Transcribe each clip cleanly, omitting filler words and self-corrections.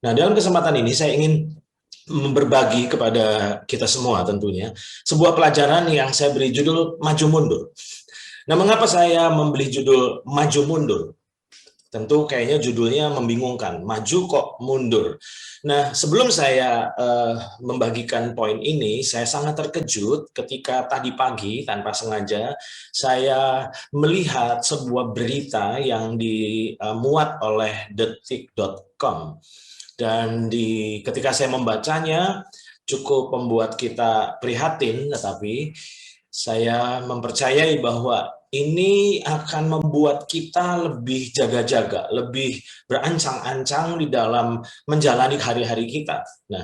Nah, dalam kesempatan ini saya ingin berbagi kepada kita semua tentunya sebuah pelajaran yang saya beri judul Maju Mundur. Nah, mengapa saya memberi judul Maju Mundur? Tentu kayaknya judulnya membingungkan, maju kok mundur. Nah, sebelum saya membagikan poin ini, saya sangat terkejut ketika tadi pagi tanpa sengaja saya melihat sebuah berita yang dimuat oleh detik.com. Dan ketika saya membacanya cukup membuat kita prihatin, tetapi saya mempercayai bahwa ini akan membuat kita lebih jaga-jaga, lebih berancang-ancang di dalam menjalani hari-hari kita. Nah,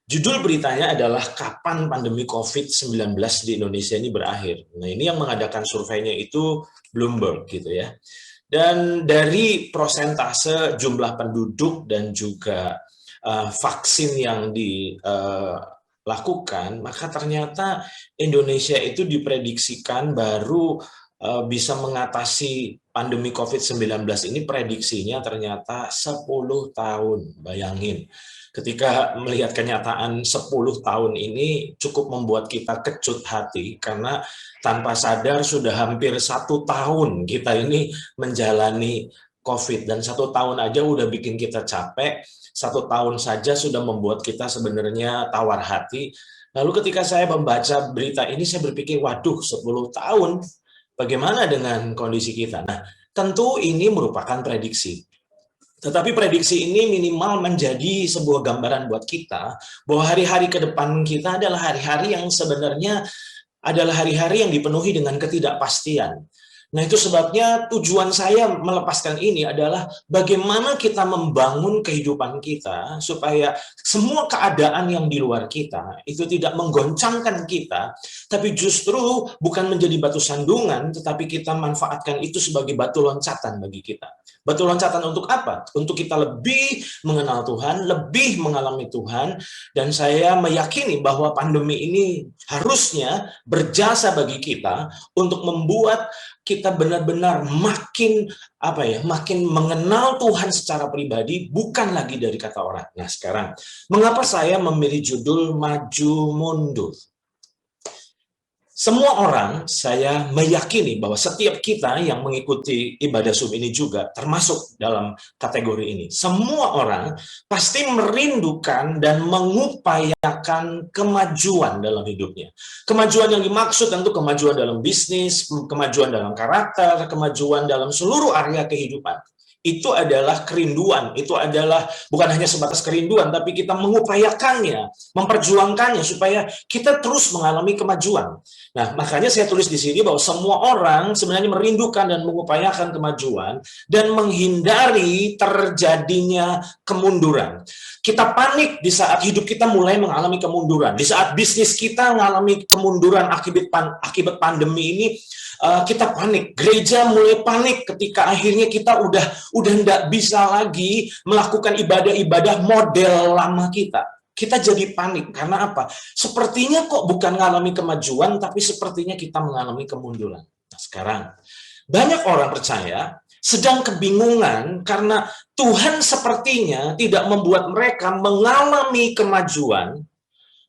judul beritanya adalah kapan pandemi COVID-19 di Indonesia ini berakhir. Nah, ini yang mengadakan surveinya itu Bloomberg gitu ya. Dan dari prosentase jumlah penduduk dan juga vaksin yang dilakukan, maka ternyata Indonesia itu diprediksikan baru bisa mengatasi pandemi COVID-19 ini, prediksinya ternyata 10 tahun. Bayangin, ketika melihat kenyataan 10 tahun ini cukup membuat kita kecut hati, karena tanpa sadar sudah hampir 1 tahun kita ini menjalani COVID, dan 1 tahun aja udah bikin kita capek, 1 tahun saja sudah membuat kita sebenarnya tawar hati. Lalu ketika saya membaca berita ini, saya berpikir, waduh, 10 tahun, bagaimana dengan kondisi kita? Nah, tentu ini merupakan prediksi. Tetapi prediksi ini minimal menjadi sebuah gambaran buat kita bahwa hari-hari ke depan kita adalah hari-hari yang sebenarnya adalah hari-hari yang dipenuhi dengan ketidakpastian. Nah, itu sebabnya tujuan saya melepaskan ini adalah bagaimana kita membangun kehidupan kita supaya semua keadaan yang di luar kita itu tidak menggoncangkan kita, tapi justru bukan menjadi batu sandungan, tetapi kita manfaatkan itu sebagai batu loncatan bagi kita. Batu loncatan untuk apa? Untuk kita lebih mengenal Tuhan, lebih mengalami Tuhan, dan saya meyakini bahwa pandemi ini harusnya berjasa bagi kita untuk membuat kita benar-benar makin makin mengenal Tuhan secara pribadi, bukan lagi dari kata orang. Nah, sekarang mengapa saya memilih judul Maju Mundur? Semua orang, saya meyakini bahwa setiap kita yang mengikuti ibadah Zoom ini juga termasuk dalam kategori ini. Semua orang pasti merindukan dan mengupayakan kemajuan dalam hidupnya. Kemajuan yang dimaksud tentu kemajuan dalam bisnis, kemajuan dalam karakter, kemajuan dalam seluruh area kehidupan. Itu adalah kerinduan, itu adalah bukan hanya sebatas kerinduan, tapi kita mengupayakannya, memperjuangkannya supaya kita terus mengalami kemajuan. Nah, makanya saya tulis di sini bahwa semua orang sebenarnya merindukan dan mengupayakan kemajuan dan menghindari terjadinya kemunduran. Kita panik di saat hidup kita mulai mengalami kemunduran, di saat bisnis kita mengalami kemunduran akibat pandemi ini. Kita panik, gereja mulai panik ketika akhirnya kita udah nggak bisa lagi melakukan ibadah-ibadah model lama kita. Kita jadi panik, karena apa? Sepertinya kok bukan mengalami kemajuan, tapi sepertinya kita mengalami kemunduran. Nah, sekarang, banyak orang percaya sedang kebingungan karena Tuhan sepertinya tidak membuat mereka mengalami kemajuan.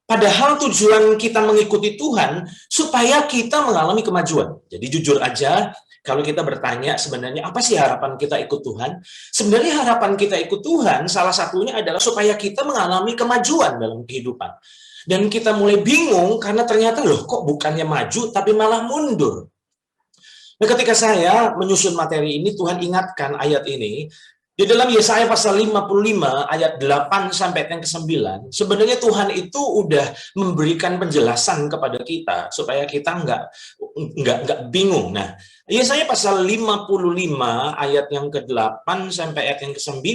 Padahal tujuan kita mengikuti Tuhan supaya kita mengalami kemajuan. Jadi jujur aja, kalau kita bertanya sebenarnya apa sih harapan kita ikut Tuhan? Sebenarnya harapan kita ikut Tuhan salah satunya adalah supaya kita mengalami kemajuan dalam kehidupan. Dan kita mulai bingung karena ternyata loh kok bukannya maju tapi malah mundur. Nah, ketika saya menyusun materi ini, Tuhan ingatkan ayat ini. Di dalam Yesaya pasal 55 ayat 8 sampai yang ke-9, sebenarnya Tuhan itu udah memberikan penjelasan kepada kita supaya kita nggak bingung. Nah, Yesaya pasal 55 ayat yang ke-8 sampai ayat yang ke-9,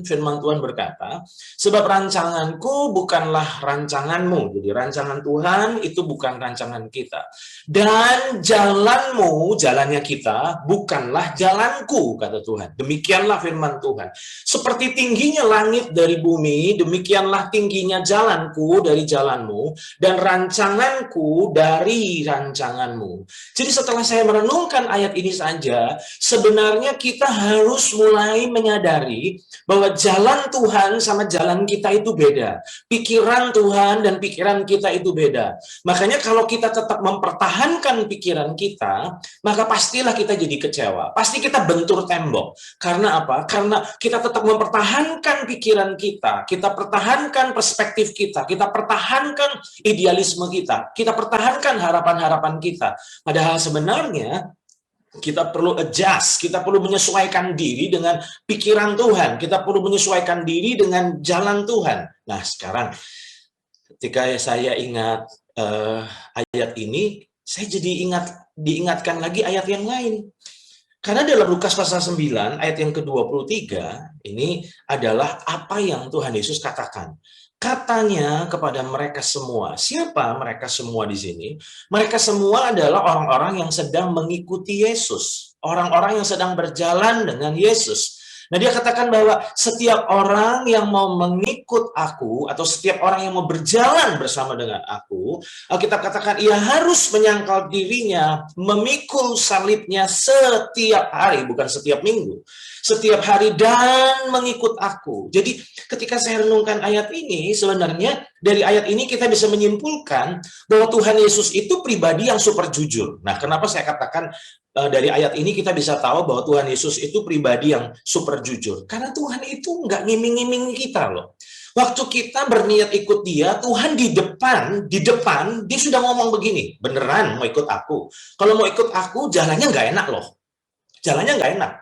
firman Tuhan berkata, sebab rancanganku bukanlah rancanganmu. Jadi rancangan Tuhan itu bukan rancangan kita. Dan jalanmu, jalannya kita, bukanlah jalanku, kata Tuhan. Demikianlah firman Tuhan. Tuhan. Seperti tingginya langit dari bumi, demikianlah tingginya jalanku dari jalanmu, dan rancanganku dari rancanganmu. Jadi setelah saya merenungkan ayat ini saja, sebenarnya kita harus mulai menyadari bahwa jalan Tuhan sama jalan kita itu beda. Pikiran Tuhan dan pikiran kita itu beda. Makanya kalau kita tetap mempertahankan pikiran kita, maka pastilah kita jadi kecewa. Pasti kita bentur tembok. Karena apa? Karena kita tetap mempertahankan pikiran kita pertahankan perspektif kita pertahankan idealisme kita pertahankan harapan-harapan kita. Padahal sebenarnya kita perlu adjust, kita perlu menyesuaikan diri dengan pikiran Tuhan, kita perlu menyesuaikan diri dengan jalan Tuhan. Nah, sekarang ketika saya ingat ayat ini, saya jadi diingatkan lagi ayat yang lain. Karena dalam Lukas pasal 9 ayat yang ke-23 ini adalah apa yang Tuhan Yesus katakan. Katanya kepada mereka semua. Siapa mereka semua di sini? Mereka semua adalah orang-orang yang sedang mengikuti Yesus. Orang-orang yang sedang berjalan dengan Yesus. Nah, dia katakan bahwa setiap orang yang mau mengikut aku, atau setiap orang yang mau berjalan bersama dengan aku, Alkitab katakan ia harus menyangkal dirinya, memikul salibnya setiap hari, bukan setiap minggu. Setiap hari dan mengikut aku. Jadi ketika saya renungkan ayat ini, sebenarnya dari ayat ini kita bisa menyimpulkan bahwa Tuhan Yesus itu pribadi yang super jujur. Nah, kenapa saya katakan dari ayat ini kita bisa tahu bahwa Tuhan Yesus itu pribadi yang super jujur? Karena Tuhan itu nggak ngiming-ngiming kita loh. Waktu kita berniat ikut dia, Tuhan di depan dia sudah ngomong begini, beneran mau ikut aku? Kalau mau ikut aku, jalannya nggak enak loh. Jalannya nggak enak.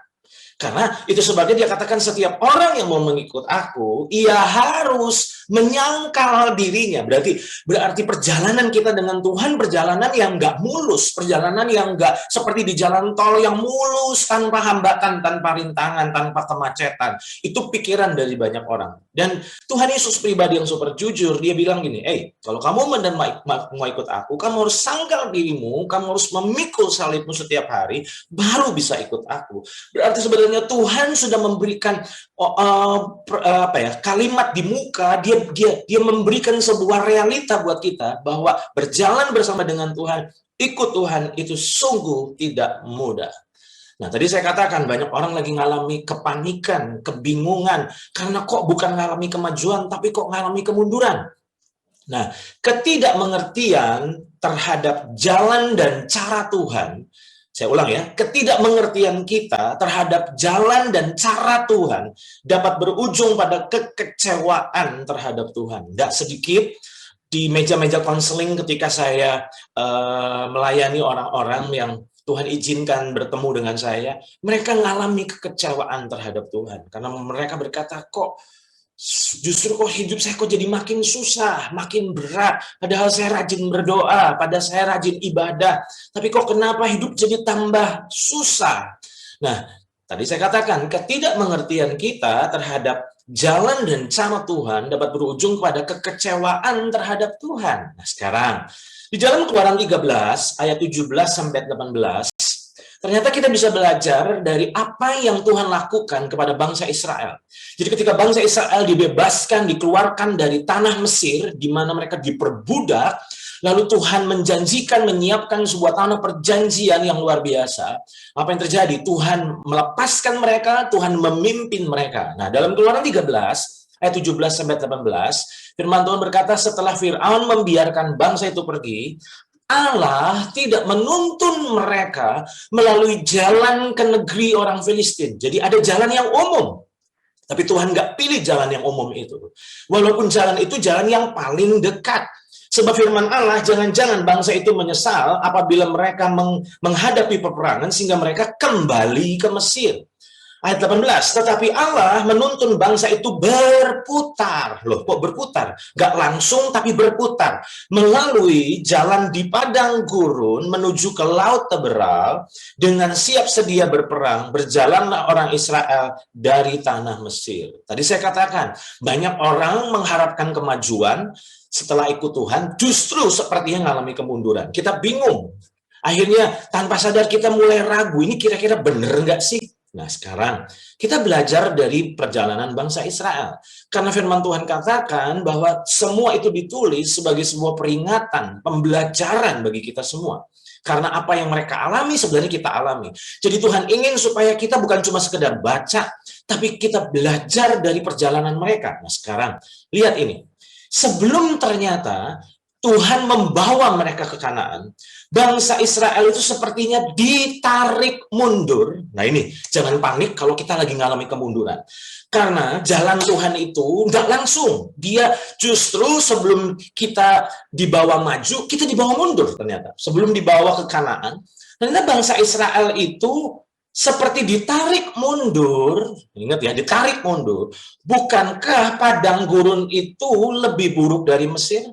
Karena itu sebabnya dia katakan setiap orang yang mau mengikut aku, ia harus menyangkal dirinya. Berarti perjalanan kita dengan Tuhan, perjalanan yang nggak mulus, perjalanan yang nggak seperti di jalan tol yang mulus, tanpa hambatan, tanpa rintangan, tanpa kemacetan. Itu pikiran dari banyak orang. Dan Tuhan Yesus pribadi yang super jujur, dia bilang gini, kalau kamu mau ikut aku, kamu harus sangkal dirimu, kamu harus memikul salibmu setiap hari, baru bisa ikut aku. Berarti sebenarnya Tuhan sudah memberikan kalimat di muka, dia memberikan sebuah realita buat kita bahwa berjalan bersama dengan Tuhan, ikut Tuhan itu sungguh tidak mudah. Nah, tadi saya katakan banyak orang lagi ngalami kepanikan, kebingungan, karena kok bukan ngalami kemajuan, tapi kok ngalami kemunduran. Nah, ketidakmengertian terhadap jalan dan cara Tuhan, saya ulang ya, ketidakmengertian kita terhadap jalan dan cara Tuhan dapat berujung pada kekecewaan terhadap Tuhan. Tidak sedikit di meja-meja konseling ketika saya melayani orang-orang yang Tuhan izinkan bertemu dengan saya, mereka mengalami kekecewaan terhadap Tuhan. Karena mereka berkata, justru hidup saya jadi makin susah, makin berat. Padahal saya rajin berdoa, padahal saya rajin ibadah. Tapi kok kenapa hidup jadi tambah susah? Nah, tadi saya katakan, ketidakmengertian kita terhadap jalan dan cara Tuhan dapat berujung pada kekecewaan terhadap Tuhan. Nah, sekarang, di dalam Keluaran 13, ayat 17-18, ternyata kita bisa belajar dari apa yang Tuhan lakukan kepada bangsa Israel. Jadi ketika bangsa Israel dibebaskan, dikeluarkan dari tanah Mesir, di mana mereka diperbudak, lalu Tuhan menyiapkan sebuah tanah perjanjian yang luar biasa. Apa yang terjadi? Tuhan melepaskan mereka, Tuhan memimpin mereka. Nah, dalam Keluaran 13, ayat 17-18, firman Tuhan berkata, setelah Fir'aun membiarkan bangsa itu pergi, Allah tidak menuntun mereka melalui jalan ke negeri orang Filistin. Jadi ada jalan yang umum. Tapi Tuhan nggak pilih jalan yang umum itu. Walaupun jalan itu jalan yang paling dekat. Sebab firman Allah, jangan-jangan bangsa itu menyesal apabila mereka menghadapi peperangan sehingga mereka kembali ke Mesir. Ayat 18, tetapi Allah menuntun bangsa itu berputar. Loh, kok berputar? Nggak langsung, tapi berputar. Melalui jalan di padang gurun menuju ke Laut Teberal, dengan siap sedia berperang, berjalanlah orang Israel dari tanah Mesir. Tadi saya katakan, banyak orang mengharapkan kemajuan setelah ikut Tuhan, justru sepertinya mengalami kemunduran. Kita bingung. Akhirnya, tanpa sadar kita mulai ragu, ini kira-kira benar nggak sih? Nah, sekarang kita belajar dari perjalanan bangsa Israel. Karena firman Tuhan katakan bahwa semua itu ditulis sebagai sebuah peringatan, pembelajaran bagi kita semua. Karena apa yang mereka alami sebenarnya kita alami. Jadi Tuhan ingin supaya kita bukan cuma sekedar baca, tapi kita belajar dari perjalanan mereka. Nah, sekarang lihat ini. Sebelum ternyata Tuhan membawa mereka ke Kanaan, bangsa Israel itu sepertinya ditarik mundur. Nah ini, jangan panik kalau kita lagi ngalami kemunduran. Karena jalan Tuhan itu nggak langsung. Dia justru sebelum kita dibawa maju, kita dibawa mundur ternyata. Sebelum dibawa ke Kanaan, ternyata bangsa Israel itu seperti ditarik mundur. Ingat ya, ditarik mundur. Bukankah padang gurun itu lebih buruk dari Mesir?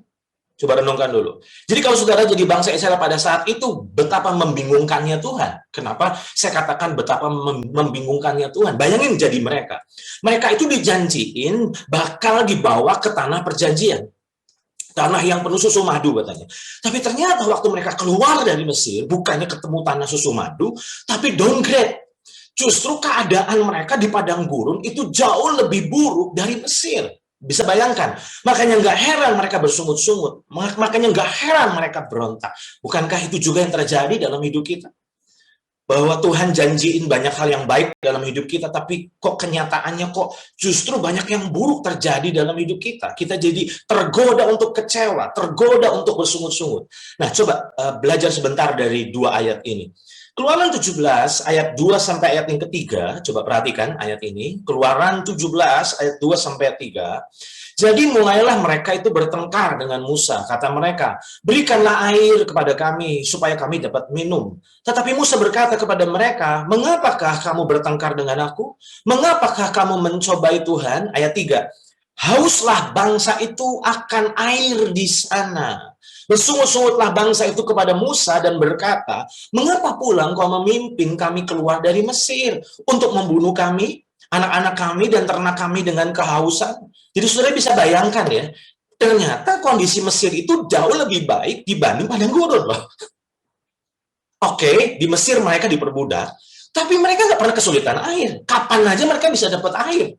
Coba renungkan dulu. Jadi kalau saudara jadi bangsa Israel pada saat itu, betapa membingungkannya Tuhan. Kenapa saya katakan betapa membingungkannya Tuhan? Bayangin jadi mereka. Mereka itu dijanjiin bakal dibawa ke tanah perjanjian. Tanah yang penuh susu madu katanya. Tapi ternyata waktu mereka keluar dari Mesir, bukannya ketemu tanah susu madu, tapi downgrade. Justru keadaan mereka di padang gurun itu jauh lebih buruk dari Mesir. Bisa bayangkan, makanya nggak heran mereka bersungut-sungut, makanya nggak heran mereka berontak. Bukankah itu juga yang terjadi dalam hidup kita? Bahwa Tuhan janjiin banyak hal yang baik dalam hidup kita, tapi kok kenyataannya kok justru banyak yang buruk terjadi dalam hidup kita. Kita jadi tergoda untuk kecewa, tergoda untuk bersungut-sungut. Nah, coba belajar sebentar dari dua ayat ini. Keluaran 17 ayat 2 sampai ayat yang ketiga, coba perhatikan ayat ini. Keluaran 17 ayat 2 sampai ayat 3. Jadi mulailah mereka itu bertengkar dengan Musa. Kata mereka, berikanlah air kepada kami supaya kami dapat minum. Tetapi Musa berkata kepada mereka, mengapakah kamu bertengkar dengan aku? Mengapakah kamu mencobai Tuhan? Ayat 3. Hauslah bangsa itu akan air di sana. Bersungut-sungutlah bangsa itu kepada Musa dan berkata, mengapa pula engkau memimpin kami keluar dari Mesir untuk membunuh kami, anak-anak kami dan ternak kami dengan kehausan? Jadi saudara bisa bayangkan ya, ternyata kondisi Mesir itu jauh lebih baik dibanding padang gurun loh. Oke, di Mesir mereka diperbudak, tapi mereka nggak pernah kesulitan air. Kapan aja mereka bisa dapat air.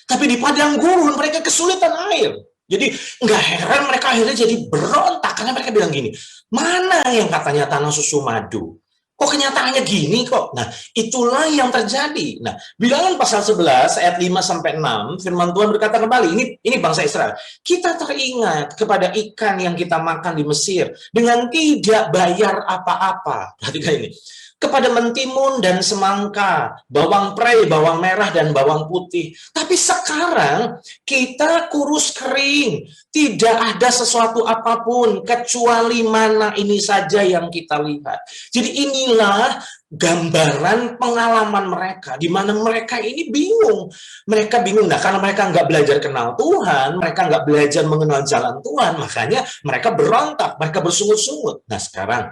Tapi di padang gurun mereka kesulitan air. Jadi nggak heran mereka akhirnya jadi berontak karena mereka bilang gini, mana yang katanya tanah susu madu? Kok kenyataannya gini kok? Nah, itulah yang terjadi. Nah, Bilangan pasal 11 ayat 5 sampai 6, firman Tuhan berkata kembali, ini bangsa Israel. Kita teringat kepada ikan yang kita makan di Mesir dengan tidak bayar apa-apa. Perhatikan ini. Kepada mentimun dan semangka, bawang prei, bawang merah, dan bawang putih. Tapi sekarang kita kurus kering. Tidak ada sesuatu apapun, kecuali mana ini saja yang kita lihat. Jadi inilah gambaran pengalaman mereka, di mana mereka ini bingung. Mereka bingung, nah karena mereka nggak belajar kenal Tuhan, mereka nggak belajar mengenal jalan Tuhan, makanya mereka berontak, mereka bersungut-sungut. Nah sekarang,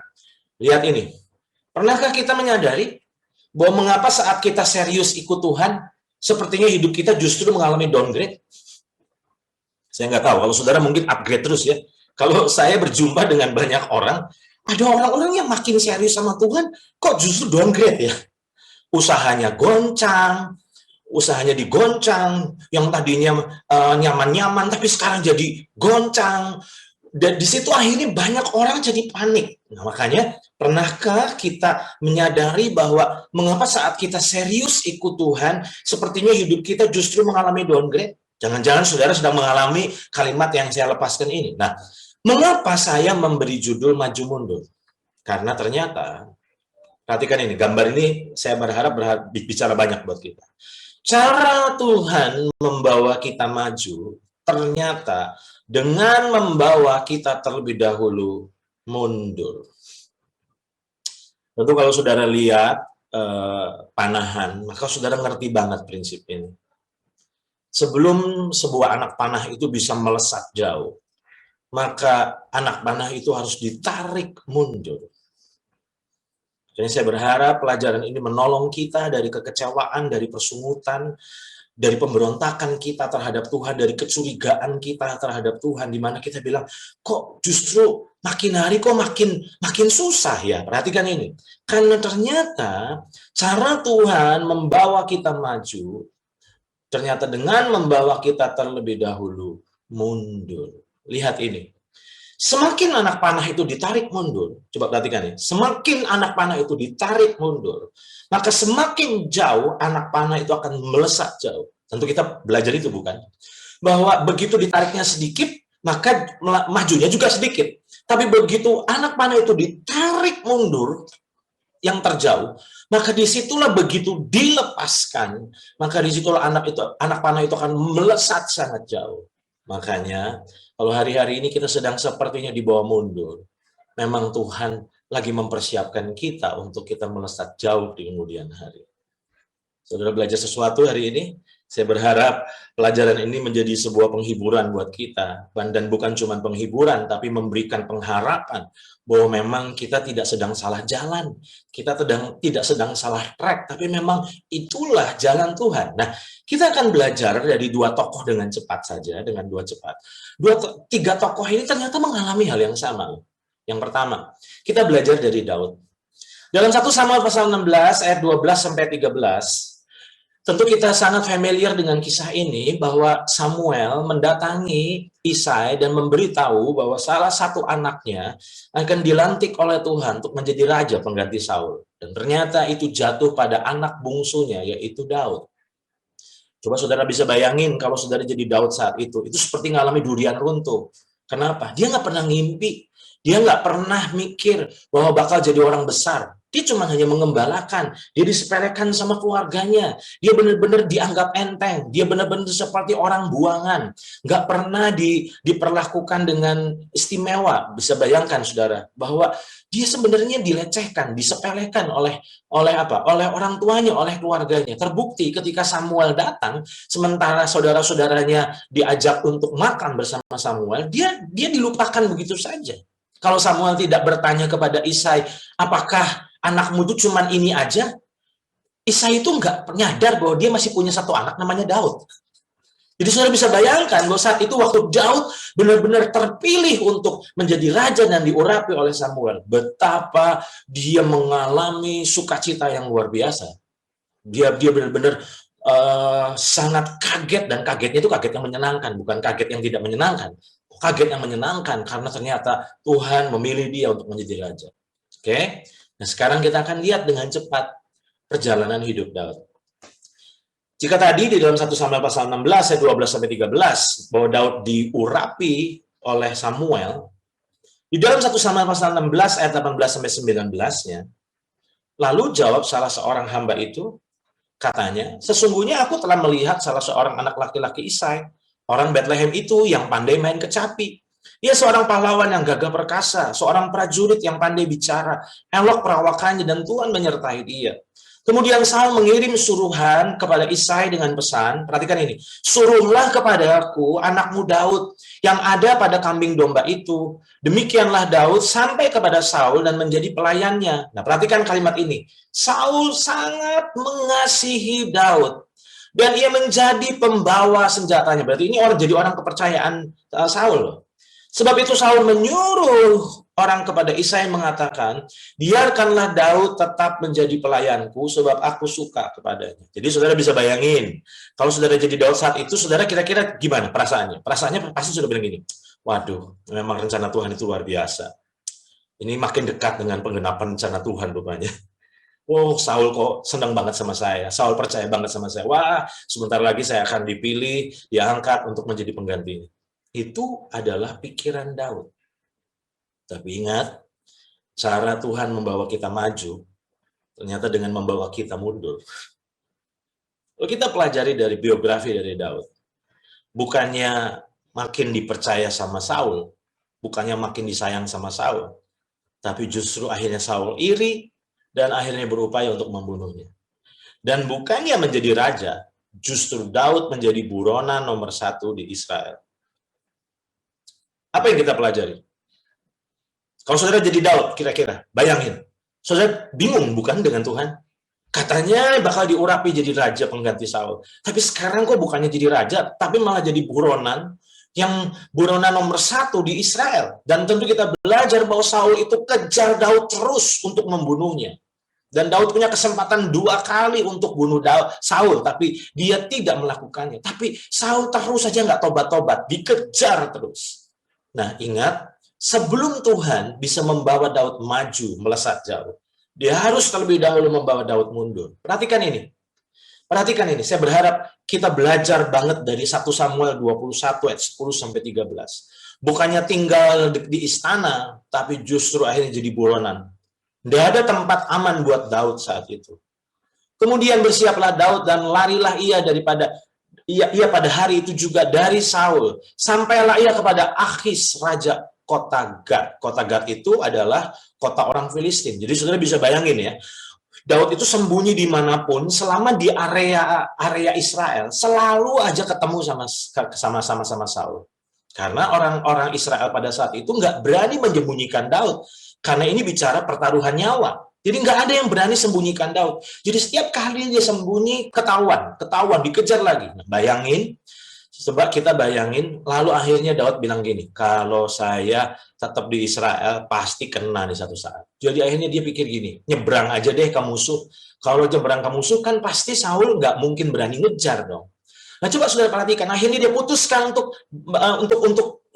lihat ini. Pernahkah kita menyadari bahwa mengapa saat kita serius ikut Tuhan, sepertinya hidup kita justru mengalami downgrade? Saya nggak tahu, kalau saudara mungkin upgrade terus ya. Kalau saya berjumpa dengan banyak orang, ada orang-orang yang makin serius sama Tuhan, kok justru downgrade ya? Usahanya goncang, usahanya digoncang, yang tadinya nyaman-nyaman, tapi sekarang jadi goncang. Dan di situ akhirnya banyak orang jadi panik. Nah, makanya pernahkah kita menyadari bahwa mengapa saat kita serius ikut Tuhan, sepertinya hidup kita justru mengalami downgrade? Jangan-jangan saudara sedang mengalami kalimat yang saya lepaskan ini. Nah, mengapa saya memberi judul maju mundur? Karena ternyata, perhatikan ini, gambar ini saya berharap bicara banyak buat kita. Cara Tuhan membawa kita maju, ternyata dengan membawa kita terlebih dahulu mundur. Tentu kalau saudara lihat panahan, maka saudara ngerti banget prinsip ini. Sebelum sebuah anak panah itu bisa melesat jauh, maka anak panah itu harus ditarik mundur. Jadi saya berharap pelajaran ini menolong kita dari kekecewaan, dari persungutan, dari pemberontakan kita terhadap Tuhan, dari kecurigaan kita terhadap Tuhan, di mana kita bilang, kok justru makin hari kok makin susah ya. Perhatikan ini. Karena ternyata cara Tuhan membawa kita maju, ternyata dengan membawa kita terlebih dahulu mundur. Lihat ini. Semakin anak panah itu ditarik mundur, coba perhatikan ya, semakin anak panah itu ditarik mundur, maka semakin jauh anak panah itu akan melesat jauh. Tentu kita belajar itu bukan? Bahwa begitu ditariknya sedikit, maka majunya juga sedikit. Tapi begitu anak panah itu ditarik mundur yang terjauh, maka disitulah begitu dilepaskan, maka disitulah anak panah itu akan melesat sangat jauh. Makanya kalau hari-hari ini kita sedang sepertinya dibawa mundur, memang Tuhan lagi mempersiapkan kita untuk kita melesat jauh di kemudian hari. Saudara belajar sesuatu hari ini? Saya berharap pelajaran ini menjadi sebuah penghiburan buat kita. Dan bukan cuma penghiburan, tapi memberikan pengharapan bahwa memang kita tidak sedang salah jalan. Kita tidak sedang salah track, tapi memang itulah jalan Tuhan. Nah, kita akan belajar dari dua tokoh dengan cepat saja, dengan tiga tokoh ini ternyata mengalami hal yang sama. Yang pertama, kita belajar dari Daud. Dalam 1 Samuel pasal 16 ayat 12 sampai 13, tentu kita sangat familiar dengan kisah ini bahwa Samuel mendatangi Isai dan memberitahu bahwa salah satu anaknya akan dilantik oleh Tuhan untuk menjadi raja pengganti Saul. Dan ternyata itu jatuh pada anak bungsunya, yaitu Daud. Coba saudara bisa bayangin kalau saudara jadi Daud saat itu seperti ngalami durian runtuh. Kenapa? Dia nggak pernah ngimpi. Dia nggak pernah mikir bahwa bakal jadi orang besar. Dia cuma hanya mengembalakan. Dia disepelekan sama keluarganya. Dia benar-benar dianggap enteng. Dia benar-benar seperti orang buangan. Nggak pernah diperlakukan dengan istimewa. Bisa bayangkan, saudara, bahwa dia sebenarnya dilecehkan, disepelekan oleh orang tuanya, oleh keluarganya. Terbukti ketika Samuel datang, sementara saudara-saudaranya diajak untuk makan bersama Samuel, dia dilupakan begitu saja. Kalau Samuel tidak bertanya kepada Isai, apakah anakmu itu cuma ini aja? Isai itu nggak nyadar bahwa dia masih punya satu anak namanya Daud. Jadi saudara bisa bayangkan bahwa saat itu waktu Daud benar-benar terpilih untuk menjadi raja dan diurapi oleh Samuel. Betapa dia mengalami sukacita yang luar biasa. Dia benar-benar sangat kaget, dan kagetnya itu kaget yang menyenangkan, bukan kaget yang tidak menyenangkan. Kaget yang menyenangkan karena ternyata Tuhan memilih dia untuk menjadi raja. Oke. Nah, sekarang kita akan lihat dengan cepat perjalanan hidup Daud. Jika tadi di dalam 1 Samuel pasal 16 ayat 12 sampai 13 bahwa Daud diurapi oleh Samuel, di dalam 1 Samuel pasal 16 ayat 18 sampai 19-nya, lalu jawab salah seorang hamba itu, katanya, sesungguhnya aku telah melihat salah seorang anak laki-laki Isai, orang Bethlehem itu yang pandai main kecapi. Ia seorang pahlawan yang gagah perkasa, seorang prajurit yang pandai bicara, elok perawakannya, dan Tuhan menyertai dia. Kemudian Saul mengirim suruhan kepada Isai dengan pesan, perhatikan ini, suruhlah kepadaku anakmu Daud yang ada pada kambing domba itu. Demikianlah Daud sampai kepada Saul dan menjadi pelayannya. Nah, perhatikan kalimat ini. Saul sangat mengasihi Daud dan ia menjadi pembawa senjatanya. Berarti ini jadi orang kepercayaan Saul. Sebab itu Saul menyuruh orang kepada Isai mengatakan, biarkanlah Daud tetap menjadi pelayanku sebab aku suka kepadanya. Jadi saudara bisa bayangin, kalau saudara jadi Daud saat itu, saudara kira-kira gimana perasaannya? Perasaannya pasti sudah bilang gini, waduh, memang rencana Tuhan itu luar biasa. Ini makin dekat dengan penggenapan rencana Tuhan rupanya. Wow, Saul kok senang banget sama saya. Saul percaya banget sama saya. Wah, sebentar lagi saya akan dipilih, diangkat untuk menjadi penggantinya. Itu adalah pikiran Daud. Tapi ingat, cara Tuhan membawa kita maju, ternyata dengan membawa kita mundur. Kalau kita pelajari dari biografi dari Daud, bukannya makin dipercaya sama Saul, bukannya makin disayang sama Saul, tapi justru akhirnya Saul iri, dan akhirnya berupaya untuk membunuhnya. Dan bukannya menjadi raja, justru Daud menjadi buronan nomor 1 di Israel. Apa yang kita pelajari? Kalau saudara jadi Daud, kira-kira, bayangin. Saudara bingung bukan dengan Tuhan? Katanya bakal diurapi jadi raja pengganti Saul. Tapi sekarang kok bukannya jadi raja, tapi malah jadi buronan, yang buronan nomor 1 di Israel. Dan tentu kita belajar bahwa Saul itu kejar Daud terus untuk membunuhnya. Dan Daud punya kesempatan 2 kali untuk bunuh Saul, tapi dia tidak melakukannya. Tapi Saul terus saja nggak tobat-tobat, dikejar terus. Nah, ingat, sebelum Tuhan bisa membawa Daud maju, melesat jauh, dia harus terlebih dahulu membawa Daud mundur. Perhatikan ini. Perhatikan ini, saya berharap kita belajar banget dari 1 Samuel 21 ayat 10 sampai 13. Bukannya tinggal di istana, tapi justru akhirnya jadi buronan. Tidak ada tempat aman buat Daud saat itu. Kemudian bersiaplah Daud dan larilah ia pada hari itu juga dari Saul. Sampailah ia kepada Akhis, raja kota Gad. Kota Gad itu adalah kota orang Filistin. Jadi saudara bisa bayangin ya, Daud itu sembunyi dimanapun, selama di area Israel, selalu aja ketemu sama Saul. Karena orang-orang Israel pada saat itu nggak berani menyembunyikan Daud. Karena ini bicara pertaruhan nyawa. Jadi nggak ada yang berani sembunyikan Daud. Jadi setiap kali dia sembunyi, ketahuan, dikejar lagi. Nah, bayangin, coba kita bayangin, lalu akhirnya Daud bilang gini, kalau saya tetap di Israel, pasti kena di satu saat. Jadi akhirnya dia pikir gini, nyebrang aja deh ke musuh. Kalau nyebrang ke musuh, kan pasti Saul nggak mungkin berani ngejar dong. Nah, coba saudara perhatikan, akhirnya dia putuskan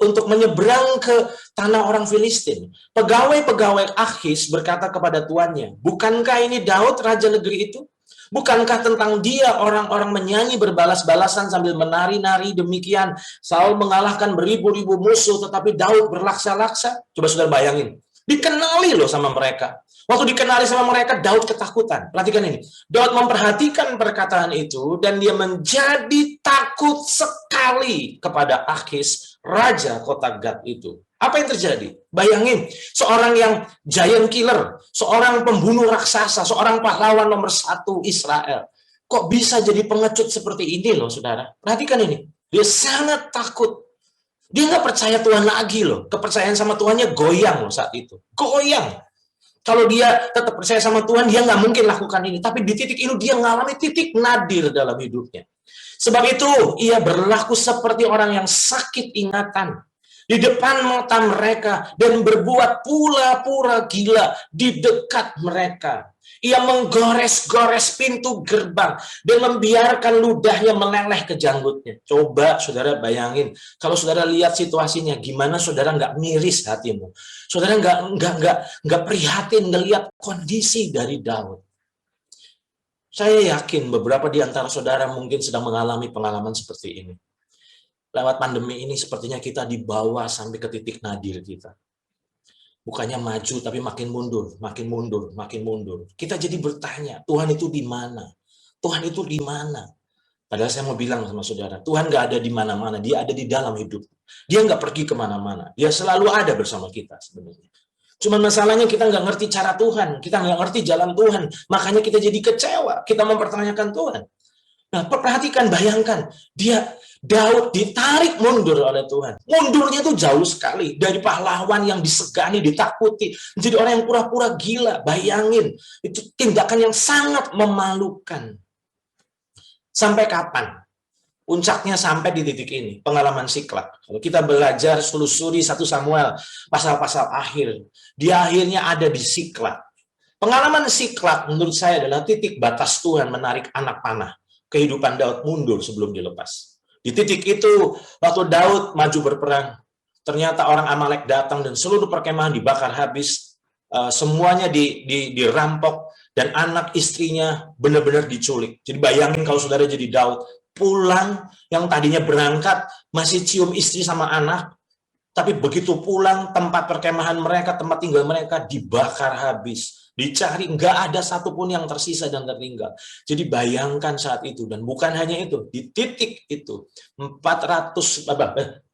untuk menyeberang ke tanah orang Filistin. Pegawai-pegawai Akhis berkata kepada tuannya, bukankah ini Daud, raja negeri itu? Bukankah tentang dia orang-orang menyanyi berbalas-balasan sambil menari-nari demikian? Saul mengalahkan beribu-ribu musuh, tetapi Daud berlaksa-laksa. Coba saudara bayangin, dikenali loh sama mereka. Waktu dikenali sama mereka, Daud ketakutan. Perhatikan ini. Daud memperhatikan perkataan itu, dan dia menjadi takut sekali kepada Akhis, raja kota Gad itu. Apa yang terjadi? Bayangin, seorang yang giant killer, seorang pembunuh raksasa, seorang pahlawan nomor 1 Israel. Kok bisa jadi pengecut seperti ini loh, saudara? Perhatikan ini. Dia sangat takut. Dia nggak percaya Tuhan lagi loh. Kepercayaan sama Tuhannya goyang loh saat itu. Goyang. Kalau dia tetap percaya sama Tuhan, dia nggak mungkin lakukan ini. Tapi di titik ini dia mengalami titik nadir dalam hidupnya. Sebab itu, ia berlaku seperti orang yang sakit ingatan di depan mata mereka dan berbuat pura-pura gila di dekat mereka. Ia menggores-gores pintu gerbang dan membiarkan ludahnya meleleh ke janggutnya. Coba saudara bayangin, kalau saudara lihat situasinya, gimana saudara nggak miris hatimu? Saudara nggak prihatin ngelihat kondisi dari Daud. Saya yakin beberapa di antara saudara mungkin sedang mengalami pengalaman seperti ini. Lewat pandemi ini sepertinya kita dibawa sampai ke titik nadir kita. Bukannya maju, tapi makin mundur, makin mundur, makin mundur. Kita jadi bertanya, Tuhan itu di mana? Tuhan itu di mana? Padahal saya mau bilang sama saudara, Tuhan nggak ada di mana-mana, dia ada di dalam hidup. Dia nggak pergi kemana-mana, dia selalu ada bersama kita sebenarnya. Cuma masalahnya kita nggak ngerti cara Tuhan, kita nggak ngerti jalan Tuhan, makanya kita jadi kecewa, kita mempertanyakan Tuhan. Nah, perhatikan, bayangkan, Daud ditarik mundur oleh Tuhan. Mundurnya itu jauh sekali. Dari pahlawan yang disegani, ditakuti, menjadi orang yang pura-pura gila. Bayangin, itu tindakan yang sangat memalukan. Sampai kapan? Puncaknya sampai di titik ini, pengalaman Siklak. Kalau kita belajar selusuri 1 Samuel, pasal-pasal akhir, dia akhirnya ada di Siklak. Pengalaman Siklak menurut saya adalah titik batas Tuhan menarik anak panah. Kehidupan Daud mundur sebelum dilepas. Di titik itu, waktu Daud maju berperang, ternyata orang Amalek datang dan seluruh perkemahan dibakar habis, semuanya dirampok, dan anak istrinya benar-benar diculik. Jadi bayangin kalau saudara jadi Daud, pulang yang tadinya berangkat, masih cium istri sama anak, tapi begitu pulang, tempat perkemahan mereka, tempat tinggal mereka dibakar habis. Dicari, nggak ada satupun yang tersisa dan tertinggal. Jadi bayangkan saat itu, dan bukan hanya itu, di titik itu 450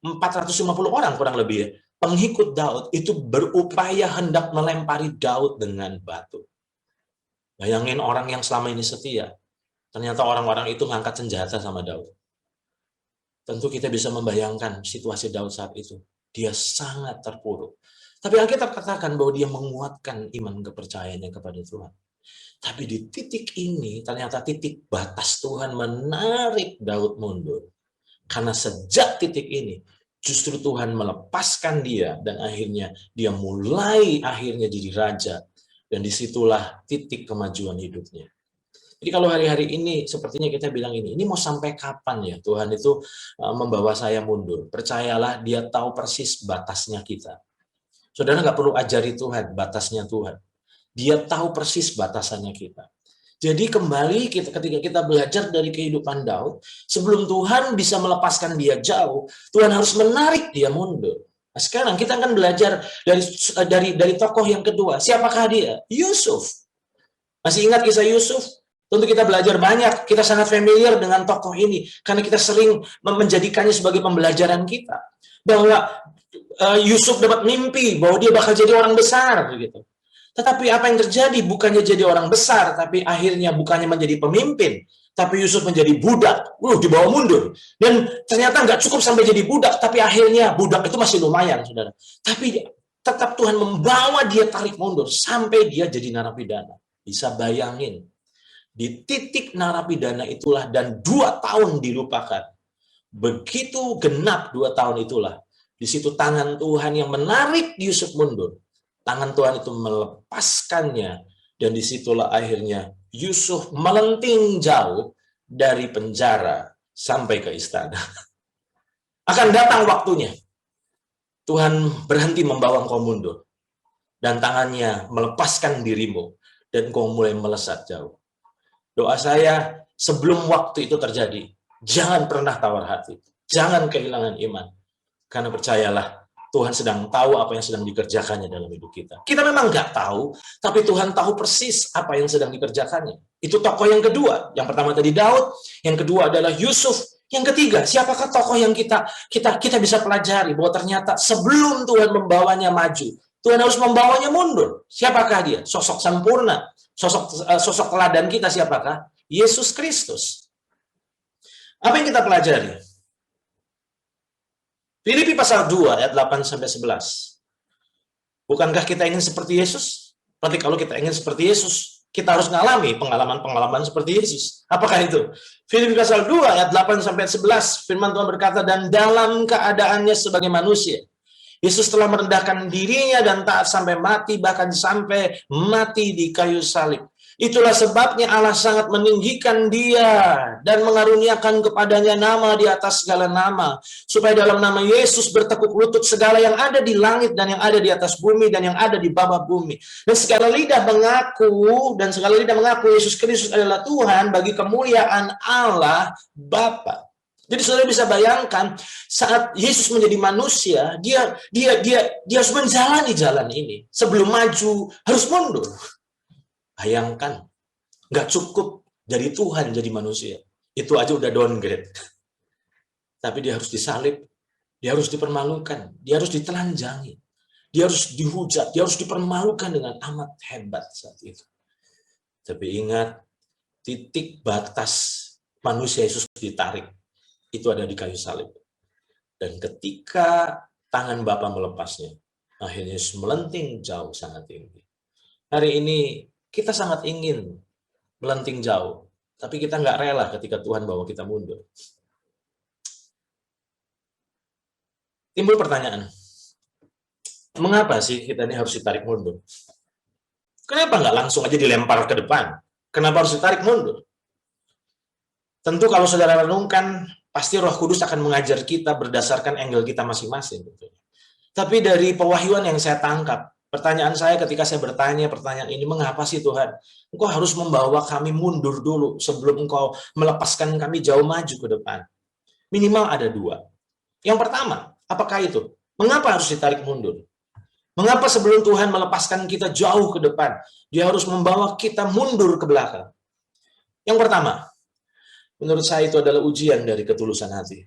orang kurang lebih ya, pengikut Daud itu berupaya hendak melempari Daud dengan batu. Bayangin orang yang selama ini setia, ternyata orang-orang itu ngangkat senjata sama Daud. Tentu kita bisa membayangkan situasi Daud saat itu. Dia sangat terpuruk. Tapi Alkitab katakan bahwa dia menguatkan iman kepercayaannya kepada Tuhan. Tapi di titik ini, ternyata titik batas Tuhan menarik Daud mundur. Karena sejak titik ini, justru Tuhan melepaskan dia, dan akhirnya dia mulai akhirnya jadi raja. Dan disitulah titik kemajuan hidupnya. Jadi kalau hari-hari ini sepertinya kita bilang ini mau sampai kapan ya Tuhan itu membawa saya mundur? Percayalah dia tahu persis batasnya kita. Saudara nggak perlu ajari Tuhan batasnya Tuhan. Dia tahu persis batasannya kita. Jadi kembali ketika kita belajar dari kehidupan Daud, sebelum Tuhan bisa melepaskan dia jauh, Tuhan harus menarik dia mundur. Nah, sekarang kita akan belajar dari tokoh yang kedua. Siapakah dia? Yusuf. Masih ingat kisah Yusuf? Tentu kita belajar banyak, kita sangat familiar dengan tokoh ini, karena kita sering menjadikannya sebagai pembelajaran kita. Bahwa Yusuf dapat mimpi, bahwa dia bakal jadi orang besar. Gitu. Tetapi apa yang terjadi? Bukannya jadi orang besar, tapi akhirnya bukannya menjadi pemimpin, tapi Yusuf menjadi budak, dibawa mundur. Dan ternyata nggak cukup sampai jadi budak, tapi akhirnya budak itu masih lumayan, saudara. Tapi tetap Tuhan membawa dia tarik mundur, sampai dia jadi narapidana. Bisa bayangin. Di titik narapidana itulah dan 2 tahun dilupakan. Begitu genap 2 tahun itulah. Di situ tangan Tuhan yang menarik Yusuf mundur. Tangan Tuhan itu melepaskannya. Dan disitulah akhirnya Yusuf melenting jauh dari penjara sampai ke istana. Akan datang waktunya. Tuhan berhenti membawa engkau mundur. Dan tangannya melepaskan dirimu. Dan engkau mulai melesat jauh. Doa saya, sebelum waktu itu terjadi, jangan pernah tawar hati. Jangan kehilangan iman. Karena percayalah, Tuhan sedang tahu apa yang sedang dikerjakannya dalam hidup kita. Kita memang nggak tahu, tapi Tuhan tahu persis apa yang sedang dikerjakannya. Itu tokoh yang kedua. Yang pertama tadi Daud, yang kedua adalah Yusuf. Yang ketiga, siapakah tokoh yang kita bisa pelajari? Bahwa ternyata sebelum Tuhan membawanya maju, Tuhan harus membawanya mundur. Siapakah dia? Sosok sempurna. Sosok teladan kita siapakah? Yesus Kristus. Apa yang kita pelajari? Filipi pasal 2 ayat 8-11. Bukankah kita ingin seperti Yesus? Berarti kalau kita ingin seperti Yesus, kita harus mengalami pengalaman-pengalaman seperti Yesus. Apakah itu? Filipi pasal 2 ayat 8-11, firman Tuhan berkata, dan dalam keadaannya sebagai manusia, Yesus telah merendahkan dirinya dan taat sampai mati, bahkan sampai mati di kayu salib. Itulah sebabnya Allah sangat meninggikan dia dan mengaruniakan kepadanya nama di atas segala nama, supaya dalam nama Yesus bertekuk lutut segala yang ada di langit dan yang ada di atas bumi dan yang ada di bawah bumi. Dan segala lidah mengaku Yesus Kristus adalah Tuhan bagi kemuliaan Allah Bapa. Jadi saudara bisa bayangkan saat Yesus menjadi manusia, dia harus menjalani jalan ini. Sebelum maju harus mundur. Bayangkan, nggak cukup dari Tuhan jadi manusia. Itu aja udah downgrade. Tapi dia harus disalib, dia harus dipermalukan, dia harus ditelanjangi, dia harus dihujat, dia harus dipermalukan dengan amat hebat saat itu. Tapi ingat, titik batas manusia Yesus ditarik. Itu ada di kayu salib. Dan ketika tangan Bapa melepasnya, akhirnya Yesus melenting jauh sangat tinggi. Hari ini kita sangat ingin melenting jauh, tapi kita nggak rela ketika Tuhan bawa kita mundur. Timbul pertanyaan, mengapa sih kita ini harus ditarik mundur? Kenapa nggak langsung aja dilempar ke depan? Kenapa harus ditarik mundur? Tentu kalau saudara renungkan, pasti Roh Kudus akan mengajar kita berdasarkan angle kita masing-masing. Tapi dari pewahyuan yang saya tangkap, pertanyaan saya ketika saya bertanya pertanyaan ini, mengapa sih Tuhan? Engkau harus membawa kami mundur dulu sebelum Engkau melepaskan kami jauh maju ke depan. Minimal ada 2. Yang pertama, apakah itu? Mengapa harus ditarik mundur? Mengapa sebelum Tuhan melepaskan kita jauh ke depan, Dia harus membawa kita mundur ke belakang? Yang pertama, menurut saya itu adalah ujian dari ketulusan hati.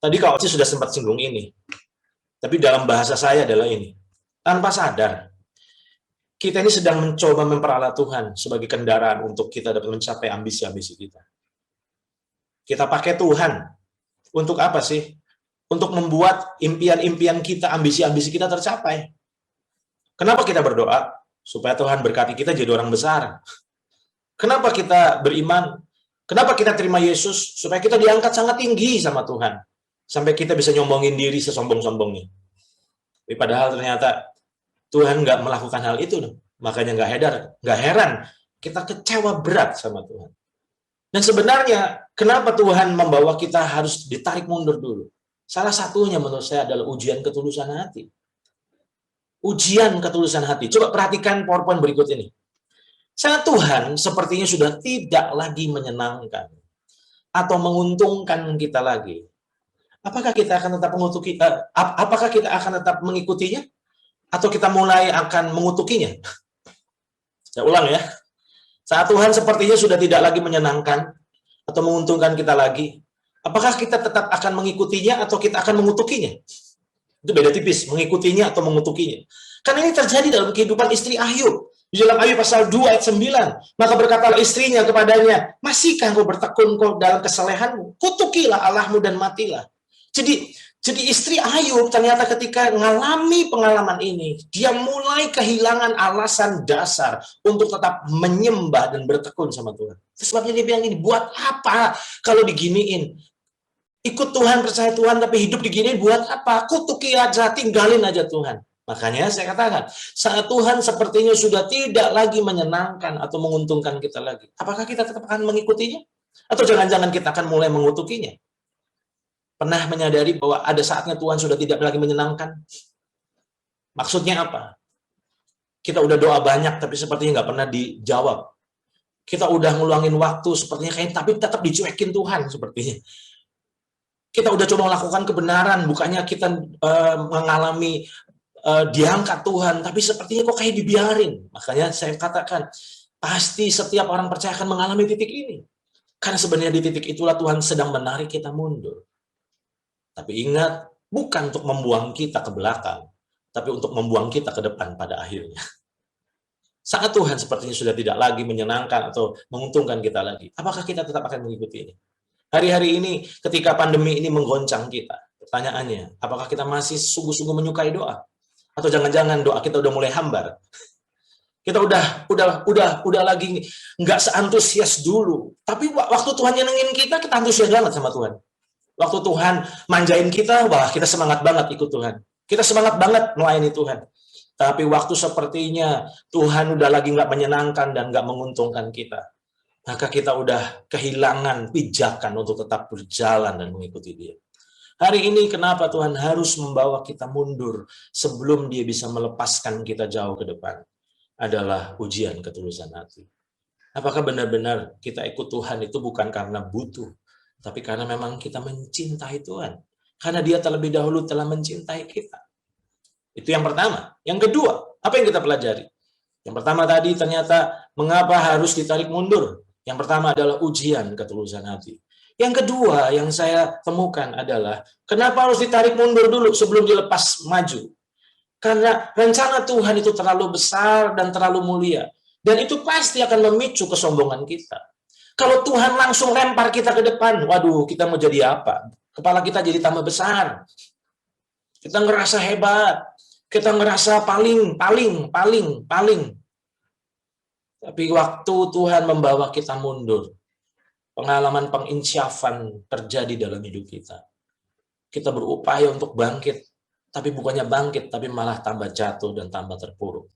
Tadi Kak Oci sudah sempat singgung ini. Tapi dalam bahasa saya adalah ini. Tanpa sadar, kita ini sedang mencoba memperalat Tuhan sebagai kendaraan untuk kita dapat mencapai ambisi-ambisi kita. Kita pakai Tuhan. Untuk apa sih? Untuk membuat impian-impian kita, ambisi-ambisi kita tercapai. Kenapa kita berdoa? supaya Tuhan berkati kita jadi orang besar. Kenapa kita beriman? Kenapa kita terima Yesus? Supaya kita diangkat sangat tinggi sama Tuhan. Sampai kita bisa nyombongin diri sesombong-sombongnya. Tapi padahal ternyata Tuhan nggak melakukan hal itu. Makanya nggak heran kita kecewa berat sama Tuhan. Dan sebenarnya kenapa Tuhan membawa kita harus ditarik mundur dulu? Salah satunya menurut saya adalah ujian ketulusan hati. Ujian ketulusan hati. Coba perhatikan PowerPoint berikut ini. Sangat Tuhan sepertinya sudah tidak lagi menyenangkan atau menguntungkan kita lagi. Apakah kita akan tetap apakah kita akan tetap mengikutinya atau kita mulai akan mengutukinya? Saya ulang ya. Saat Tuhan sepertinya sudah tidak lagi menyenangkan atau menguntungkan kita lagi, apakah kita tetap akan mengikutinya atau kita akan mengutukinya? Itu beda tipis, mengikutinya atau mengutukinya. Karena ini terjadi dalam kehidupan istri Ayub. Di dalam Ayub pasal 2 ayat 9, maka berkatalah istrinya kepadanya, masihkah engkau bertekun dalam kesalehanmu? Kutukilah Allahmu dan matilah. Jadi istri Ayub ternyata ketika mengalami pengalaman ini, dia mulai kehilangan alasan dasar untuk tetap menyembah dan bertekun sama Tuhan. Sebabnya dia bilang ini, buat apa kalau diginiin? Ikut Tuhan, percaya Tuhan, tapi hidup diginiin buat apa? Kutuki aja, tinggalin aja Tuhan. Makanya saya katakan, saat Tuhan sepertinya sudah tidak lagi menyenangkan atau menguntungkan kita lagi. Apakah kita tetap akan mengikutinya? Atau jangan-jangan kita akan mulai mengutukinya? Pernah menyadari bahwa ada saatnya Tuhan sudah tidak lagi menyenangkan? Maksudnya apa? Kita udah doa banyak, tapi sepertinya nggak pernah dijawab. Kita udah ngeluangin waktu, sepertinya tapi tetap dicuekin Tuhan sepertinya. Kita udah coba melakukan kebenaran, bukannya kita mengalami diangkat Tuhan, tapi sepertinya kok kayak dibiarin. Makanya saya katakan, pasti setiap orang percaya akan mengalami titik ini. Karena sebenarnya di titik itulah Tuhan sedang menarik kita mundur. Tapi ingat, bukan untuk membuang kita ke belakang, tapi untuk membuang kita ke depan pada akhirnya. Saat Tuhan sepertinya sudah tidak lagi menyenangkan atau menguntungkan kita lagi, apakah kita tetap akan mengikuti ini? Hari-hari ini, ketika pandemi ini menggoncang kita, pertanyaannya, apakah kita masih sungguh-sungguh menyukai doa? Atau jangan-jangan doa kita udah mulai hambar. Kita udah lagi nggak seantusias dulu. Tapi waktu Tuhan nyenengin kita antusias banget sama Tuhan. Waktu Tuhan manjain kita, wah kita semangat banget ikut Tuhan. Kita semangat banget melayani Tuhan. Tapi waktu sepertinya Tuhan udah lagi nggak menyenangkan dan nggak menguntungkan kita. Maka kita udah kehilangan pijakan untuk tetap berjalan dan mengikuti Dia. Hari ini kenapa Tuhan harus membawa kita mundur sebelum Dia bisa melepaskan kita jauh ke depan? Adalah ujian ketulusan hati. Apakah benar-benar kita ikut Tuhan itu bukan karena butuh, tapi karena memang kita mencintai Tuhan? Karena Dia terlebih dahulu telah mencintai kita. Itu yang pertama. Yang kedua, apa yang kita pelajari? Yang pertama tadi ternyata mengapa harus ditarik mundur? Yang pertama adalah ujian ketulusan hati. Yang kedua yang saya temukan adalah kenapa harus ditarik mundur dulu sebelum dilepas maju? Karena rencana Tuhan itu terlalu besar dan terlalu mulia. Dan itu pasti akan memicu kesombongan kita. Kalau Tuhan langsung lempar kita ke depan, waduh, kita mau jadi apa? Kepala kita jadi tambah besar. Kita ngerasa hebat. Kita ngerasa paling. Tapi waktu Tuhan membawa kita mundur, pengalaman penginsyafan terjadi dalam hidup kita. Kita berupaya untuk bangkit, tapi bukannya bangkit, tapi malah tambah jatuh dan tambah terpuruk.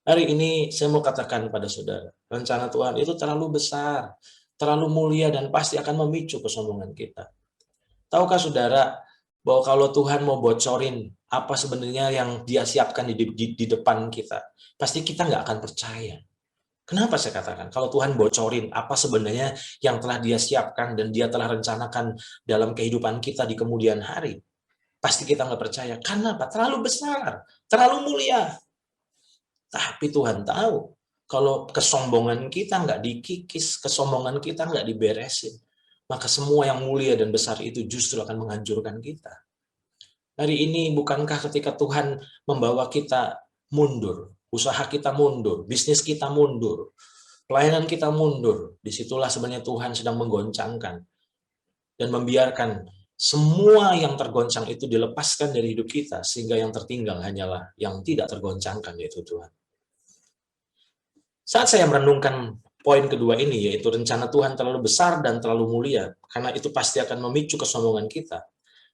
Hari ini saya mau katakan pada saudara, rencana Tuhan itu terlalu besar, terlalu mulia, dan pasti akan memicu kesombongan kita. Tahukah saudara, bahwa kalau Tuhan mau bocorin apa sebenarnya yang Dia siapkan di depan kita, pasti kita nggak akan percaya. Kenapa saya katakan? Kalau Tuhan bocorin apa sebenarnya yang telah Dia siapkan dan Dia telah rencanakan dalam kehidupan kita di kemudian hari, pasti kita nggak percaya. Karena apa? Terlalu besar, terlalu mulia. Tapi Tuhan tahu, kalau kesombongan kita nggak dikikis, kesombongan kita nggak diberesin, maka semua yang mulia dan besar itu justru akan menghancurkan kita. Hari ini bukankah ketika Tuhan membawa kita mundur, usaha kita mundur, bisnis kita mundur, pelayanan kita mundur, disitulah sebenarnya Tuhan sedang menggoncangkan dan membiarkan semua yang tergoncang itu dilepaskan dari hidup kita, sehingga yang tertinggal hanyalah yang tidak tergoncangkan, yaitu Tuhan. Saat saya merenungkan poin kedua ini, yaitu rencana Tuhan terlalu besar dan terlalu mulia, karena itu pasti akan memicu kesombongan kita.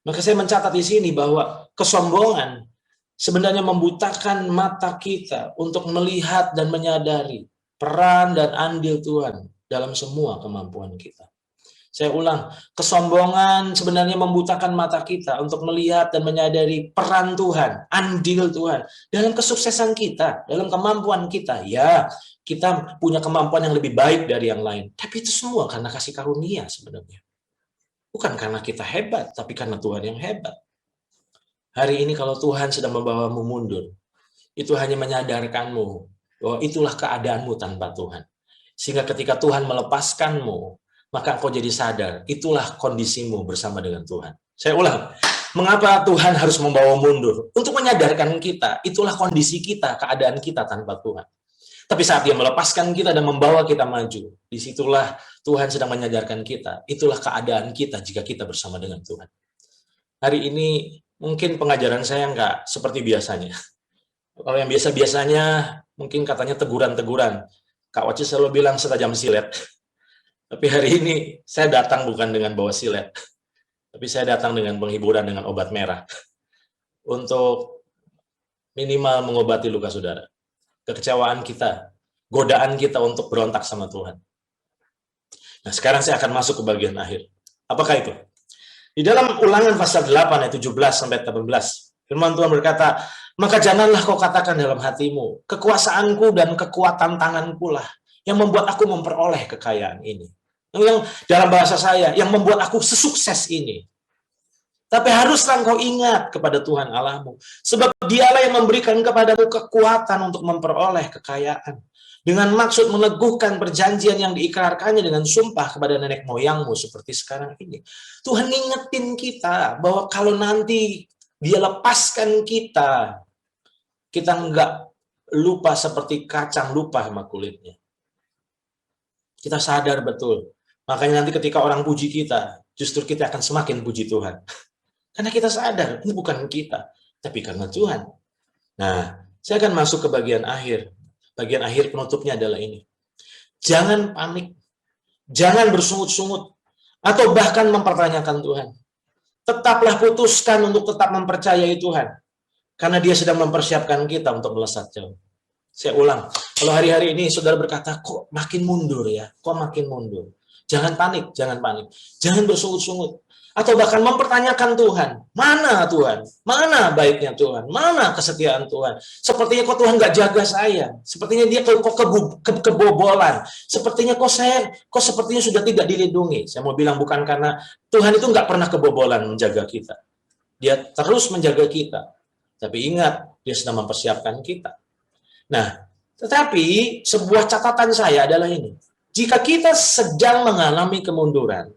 Maka saya mencatat di sini bahwa kesombongan sebenarnya membutakan mata kita untuk melihat dan menyadari peran dan andil Tuhan dalam semua kemampuan kita. Saya ulang, kesombongan sebenarnya membutakan mata kita untuk melihat dan menyadari peran Tuhan, andil Tuhan dalam kesuksesan kita, dalam kemampuan kita. Ya, kita punya kemampuan yang lebih baik dari yang lain, tapi itu semua karena kasih karunia sebenarnya. Bukan karena kita hebat, tapi karena Tuhan yang hebat. Hari ini kalau Tuhan sedang membawamu mundur, itu hanya menyadarkanmu bahwa itulah keadaanmu tanpa Tuhan. Sehingga ketika Tuhan melepaskanmu, maka engkau jadi sadar, itulah kondisimu bersama dengan Tuhan. Saya ulang, mengapa Tuhan harus membawa mundur? Untuk menyadarkan kita, itulah kondisi kita, keadaan kita tanpa Tuhan. Tapi saat Dia melepaskan kita dan membawa kita maju, disitulah Tuhan sedang menyadarkan kita, itulah keadaan kita jika kita bersama dengan Tuhan. Hari ini mungkin pengajaran saya nggak seperti biasanya. Kalau yang biasa-biasanya, mungkin katanya teguran-teguran. Kak Waci selalu bilang setajam silet. Tapi hari ini saya datang bukan dengan bawa silet, tapi saya datang dengan penghiburan, dengan obat merah. Untuk minimal mengobati luka saudara. Kekecewaan kita, godaan kita untuk berontak sama Tuhan. Nah, sekarang saya akan masuk ke bagian akhir. Apakah itu? Di dalam Ulangan pasal 8 ayat 17-18, firman Tuhan berkata, maka janganlah kau katakan dalam hatimu, kekuasaanku dan kekuatan tanganku lah yang membuat aku memperoleh kekayaan ini. Yang dalam bahasa saya, yang membuat aku sesukses ini. Tapi haruslah engkau ingat kepada Tuhan Allahmu, sebab Dialah yang memberikan kepadamu kekuatan untuk memperoleh kekayaan, dengan maksud meneguhkan perjanjian yang diikrarkannya dengan sumpah kepada nenek moyangmu seperti sekarang ini. Tuhan ngingetin kita bahwa kalau nanti Dia lepaskan kita, kita enggak lupa seperti kacang lupa sama kulitnya. Kita sadar betul. Makanya nanti ketika orang puji kita, justru kita akan semakin puji Tuhan. Karena kita sadar, ini bukan kita, tapi karena Tuhan. Nah, saya akan masuk ke bagian akhir. Bagian akhir penutupnya adalah ini. Jangan panik, jangan bersungut-sungut, atau bahkan mempertanyakan Tuhan. Tetaplah putuskan untuk tetap mempercayai Tuhan. Karena Dia sedang mempersiapkan kita untuk melesat jauh. Saya ulang, kalau hari-hari ini saudara berkata, kok makin mundur ya, kok makin mundur. Jangan panik, jangan panik. Jangan bersungut-sungut. Atau bahkan mempertanyakan Tuhan. Mana Tuhan? Mana baiknya Tuhan? Mana kesetiaan Tuhan? Sepertinya kok Tuhan nggak jaga saya. Sepertinya Dia kok kebobolan. Sepertinya kok sepertinya sudah tidak dilindungi. Saya mau bilang bukan karena Tuhan itu nggak pernah kebobolan menjaga kita. Dia terus menjaga kita. Tapi ingat, Dia sedang mempersiapkan kita. Nah, tetapi sebuah catatan saya adalah ini. Jika kita sedang mengalami kemunduran,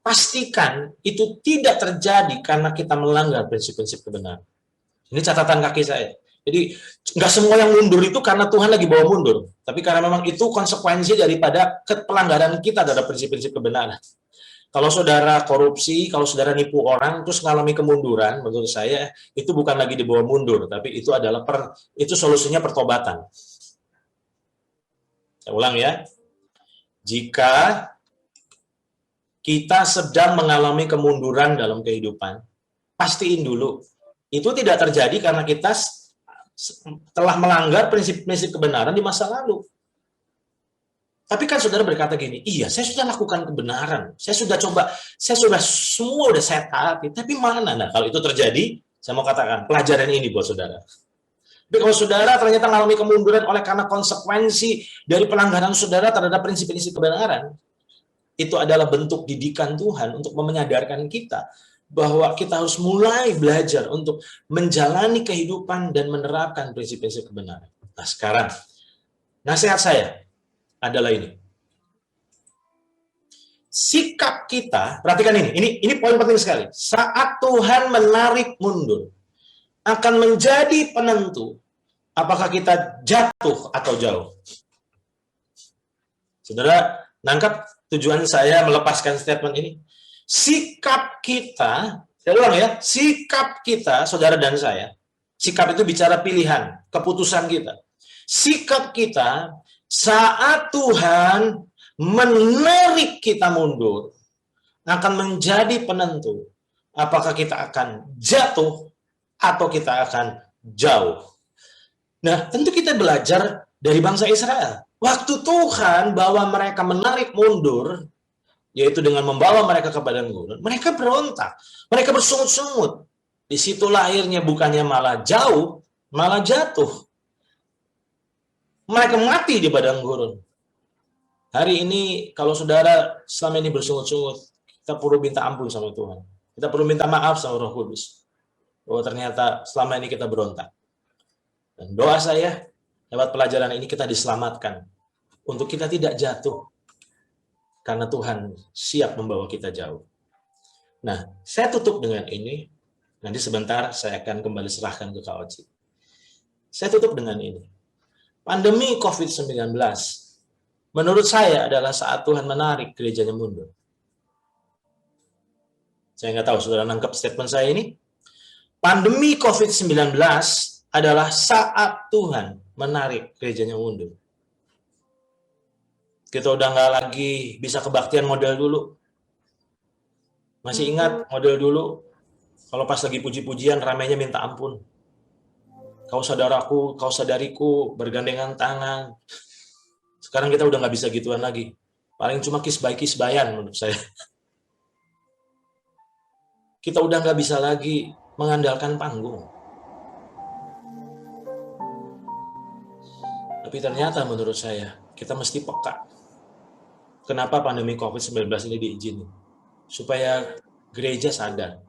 pastikan itu tidak terjadi karena kita melanggar prinsip-prinsip kebenaran. Ini catatan kaki saya. Jadi, nggak semua yang mundur itu karena Tuhan lagi bawa mundur. Tapi karena memang itu konsekuensi daripada pelanggaran kita terhadap prinsip-prinsip kebenaran. Kalau saudara korupsi, kalau saudara nipu orang, terus mengalami kemunduran, menurut saya, itu bukan lagi dibawa mundur, tapi itu adalah itu solusinya pertobatan. Saya ulang ya. Jika kita sedang mengalami kemunduran dalam kehidupan, pastiin dulu. Itu tidak terjadi karena kita telah melanggar prinsip-prinsip kebenaran di masa lalu. Tapi kan saudara berkata gini, iya saya sudah lakukan kebenaran, saya sudah coba, semua udah saya taati, tapi mana? Nah kalau itu terjadi, saya mau katakan, pelajaran ini buat saudara. Tapi kalau saudara ternyata mengalami kemunduran oleh karena konsekuensi dari pelanggaran saudara terhadap prinsip-prinsip kebenaran, itu adalah bentuk didikan Tuhan untuk menyadarkan kita bahwa kita harus mulai belajar untuk menjalani kehidupan dan menerapkan prinsip-prinsip kebenaran. Nah sekarang, nasihat saya adalah ini. Sikap kita, perhatikan ini poin penting sekali. Saat Tuhan menarik mundur, akan menjadi penentu apakah kita jatuh atau jauh. Saudara, nangkap tujuan saya melepaskan statement ini? Sikap kita, saya ulang ya, sikap kita, saudara dan saya, sikap itu bicara pilihan, keputusan kita. Sikap kita saat Tuhan menarik kita mundur akan menjadi penentu apakah kita akan jatuh atau kita akan jauh. Nah, tentu kita belajar dari bangsa Israel. Waktu Tuhan bawa mereka menarik mundur, yaitu dengan membawa mereka ke padang gurun, mereka berontak, mereka bersungut-sungut. Di situ lahirnya bukannya malah jauh, malah jatuh. Mereka mati di padang gurun. Hari ini, kalau saudara selama ini bersungut-sungut, kita perlu minta ampun sama Tuhan. Kita perlu minta maaf sama Roh Kudus. Bahwa ternyata selama ini kita berontak. Dan doa saya, lewat pelajaran ini kita diselamatkan. Untuk kita tidak jatuh. Karena Tuhan siap membawa kita jauh. Nah, saya tutup dengan ini. Nanti sebentar saya akan kembali serahkan ke Kak Oci. Saya tutup dengan ini. Pandemi COVID-19, menurut saya adalah saat Tuhan menarik gerejanya mundur. Saya nggak tahu, saudara nangkep statement saya ini? Pandemi COVID-19 adalah saat Tuhan menarik gerejanya mundur. Kita udah nggak lagi bisa kebaktian model dulu. Masih ingat model dulu? Kalau pas lagi puji-pujian, ramainya minta ampun. Kau saudaraku, kau sadariku, bergandengan tangan. Sekarang kita udah nggak bisa gituan lagi. Paling cuma kisbay-kisbayan menurut saya. Kita udah nggak bisa lagi mengandalkan panggung. Tapi ternyata menurut saya, kita mesti peka. Kenapa pandemi COVID-19 ini diizinin? Supaya gereja sadar.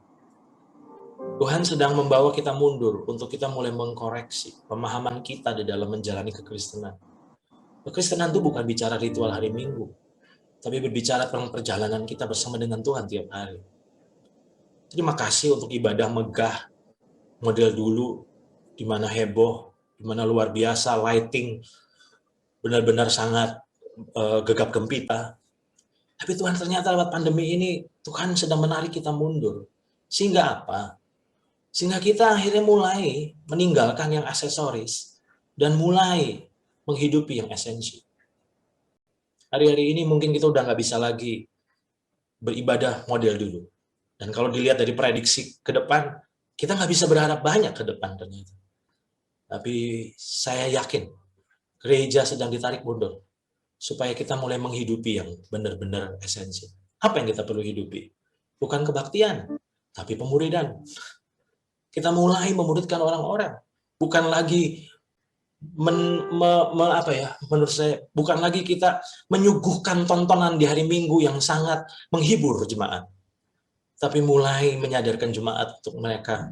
Tuhan sedang membawa kita mundur untuk kita mulai mengkoreksi pemahaman kita di dalam menjalani kekristenan. Kekristenan itu bukan bicara ritual hari Minggu, tapi berbicara tentang perjalanan kita bersama dengan Tuhan tiap hari. Terima kasih untuk ibadah megah, model dulu, di mana heboh, di mana luar biasa, lighting, benar-benar sangat gegap gempita. Tapi Tuhan ternyata lewat pandemi ini, Tuhan sedang menarik kita mundur. Sehingga apa? Sehingga kita akhirnya mulai meninggalkan yang aksesoris dan mulai menghidupi yang esensi. Hari-hari ini mungkin kita udah nggak bisa lagi beribadah model dulu. Dan kalau dilihat dari prediksi ke depan, kita nggak bisa berharap banyak ke depan ternyata. Tapi saya yakin, gereja sedang ditarik mundur. Supaya kita mulai menghidupi yang benar-benar esensi. Apa yang kita perlu hidupi? Bukan kebaktian, tapi pemuridan. Kita mulai memuridkan orang-orang. Bukan lagi menurut saya, bukan lagi kita menyuguhkan tontonan di hari Minggu yang sangat menghibur jemaat. Tapi mulai menyadarkan jemaat untuk mereka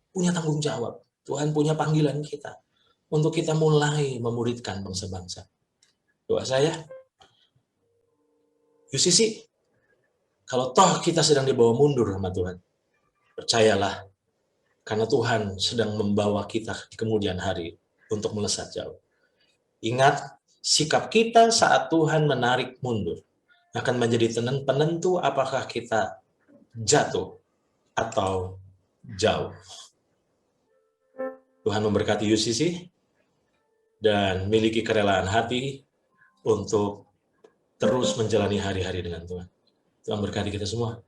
punya tanggung jawab. Tuhan punya panggilan kita. Untuk kita mulai memuridkan bangsa-bangsa. Doa saya, UCC, kalau toh kita sedang dibawa mundur sama Tuhan, percayalah, karena Tuhan sedang membawa kita di kemudian hari untuk melesat jauh. Ingat, sikap kita saat Tuhan menarik mundur akan menjadi penentu apakah kita jatuh atau jauh. Tuhan memberkati UCC dan miliki kerelaan hati untuk terus menjalani hari-hari dengan Tuhan. Tuhan berkati kita semua.